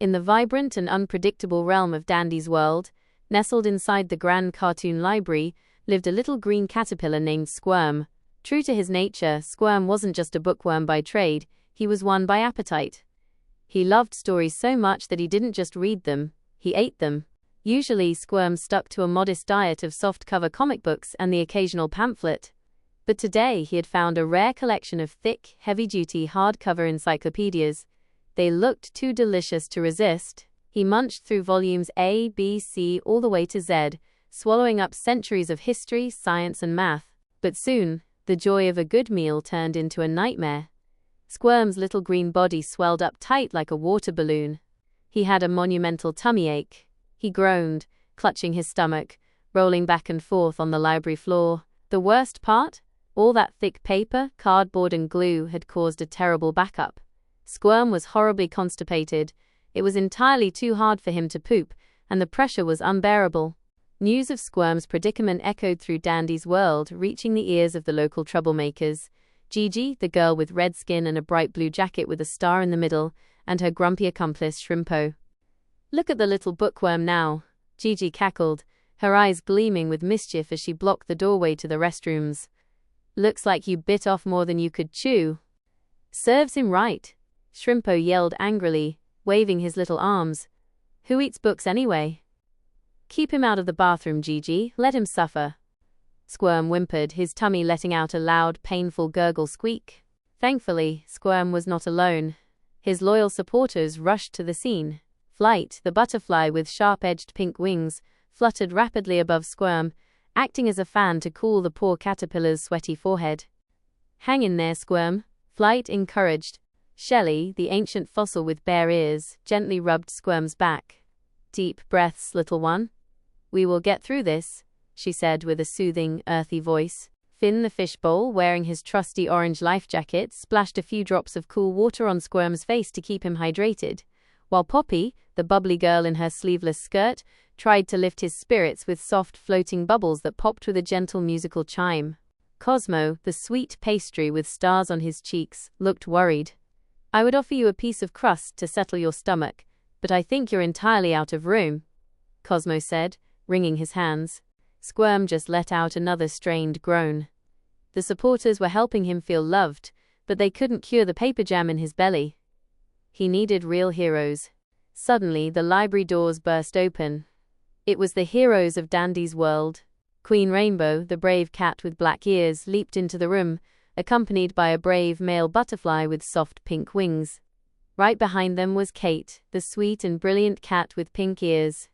In the vibrant and unpredictable realm of Dandy's world, nestled inside the grand cartoon library, lived a little green caterpillar named Squirm. True to his nature, Squirm wasn't just a bookworm by trade, he was one by appetite. He loved stories so much that he didn't just read them, he ate them. Usually, Squirm stuck to a modest diet of soft-cover comic books and the occasional pamphlet. But today he had found a rare collection of thick, heavy-duty, hardcover encyclopedias. They looked too delicious to resist. He munched through volumes A, B, C, all the way to Z, swallowing up centuries of history, science, and math. But soon, the joy of a good meal turned into a nightmare. Squirm's little green body swelled up tight like a water balloon. He had a monumental tummy ache. He groaned, clutching his stomach, rolling back and forth on the library floor. The worst part? All that thick paper, cardboard, and glue had caused a terrible backup. Squirm was horribly constipated. It was entirely too hard for him to poop, and the pressure was unbearable. News of Squirm's predicament echoed through Dandy's world, reaching the ears of the local troublemakers. Gigi, the girl with red skin and a bright blue jacket with a star in the middle, and her grumpy accomplice Shrimpo. "Look at the little bookworm now," Gigi cackled, her eyes gleaming with mischief as she blocked the doorway to the restrooms. "Looks like you bit off more than you could chew." "Serves him right," Shrimpo yelled angrily, waving his little arms. "Who eats books anyway?" "Keep him out of the bathroom, Gigi. Let him suffer." Squirm whimpered, his tummy letting out a loud, painful gurgle squeak. Thankfully, Squirm was not alone. His loyal supporters rushed to the scene. Flight, the butterfly with sharp-edged pink wings, fluttered rapidly above Squirm, acting as a fan to cool the poor caterpillar's sweaty forehead. "Hang in there, Squirm," Flight encouraged. Shelley, the ancient fossil with bare ears, gently rubbed Squirm's back. "Deep breaths, little one. We will get through this," she said with a soothing, earthy voice. Finn the fishbowl, wearing his trusty orange life jacket, splashed a few drops of cool water on Squirm's face to keep him hydrated, while Poppy, the bubbly girl in her sleeveless skirt, tried to lift his spirits with soft floating bubbles that popped with a gentle musical chime. Cosmo, the sweet pastry with stars on his cheeks, looked worried. "I would offer you a piece of crust to settle your stomach, but I think you're entirely out of room," Cosmo said, wringing his hands. Squirm just let out another strained groan. The supporters were helping him feel loved, but they couldn't cure the paper jam in his belly. He needed real heroes. Suddenly, the library doors burst open. It was the heroes of Dandy's world. Queen Rainbow, the brave cat with black ears, leaped into the room, accompanied by a brave male butterfly with soft pink wings. Right behind them was Kate, the sweet and brilliant cat with pink ears.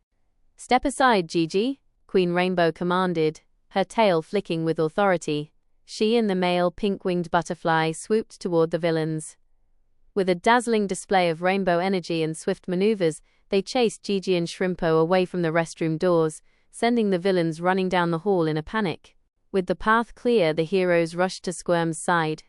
"Step aside, Gigi," Queen Rainbow commanded, her tail flicking with authority. She and the male pink-winged butterfly swooped toward the villains. With a dazzling display of rainbow energy and swift maneuvers, they chased Gigi and Shrimpo away from the restroom doors, sending the villains running down the hall in a panic. With the path clear, the heroes rushed to Squirm's side.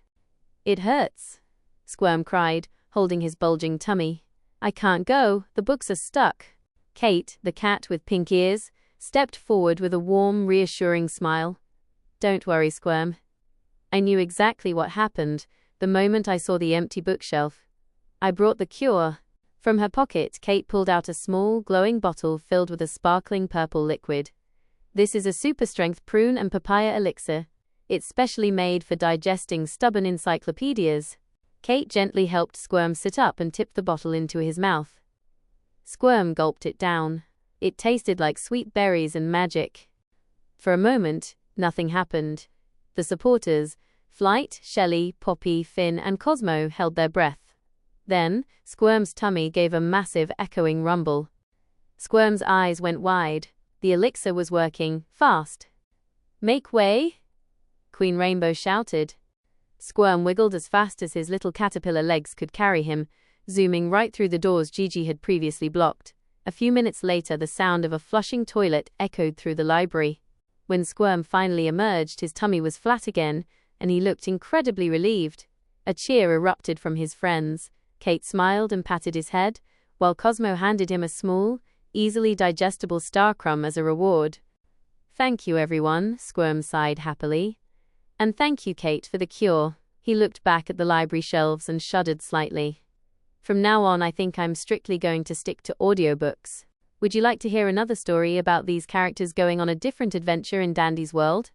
"It hurts," Squirm cried, holding his bulging tummy. "I can't go, the books are stuck." Kate, the cat with pink ears, stepped forward with a warm, reassuring smile. "Don't worry, Squirm. I knew exactly what happened the moment I saw the empty bookshelf. I brought the cure." From her pocket, Kate pulled out a small, glowing bottle filled with a sparkling purple liquid. "This is a super-strength prune and papaya elixir. It's specially made for digesting stubborn encyclopedias." Kate gently helped Squirm sit up and tipped the bottle into his mouth. Squirm gulped it down. It tasted like sweet berries and magic. For a moment, nothing happened. The supporters, Flight, Shelley, Poppy, Finn, and Cosmo, held their breath. Then, Squirm's tummy gave a massive, echoing rumble. Squirm's eyes went wide. The elixir was working, fast. "Make way!" Queen Rainbow shouted. Squirm wiggled as fast as his little caterpillar legs could carry him, zooming right through the doors Gigi had previously blocked. A few minutes later, the sound of a flushing toilet echoed through the library. When Squirm finally emerged, his tummy was flat again, and he looked incredibly relieved. A cheer erupted from his friends. Kate smiled and patted his head, while Cosmo handed him a small, easily digestible star crumb as a reward. "Thank you, everyone," Squirm sighed happily. "And thank you, Kate, for the cure." He looked back at the library shelves and shuddered slightly. From now on, I think I'm strictly going to stick to audiobooks. Would you like to hear another story about these characters going on a different adventure in Dandy's world?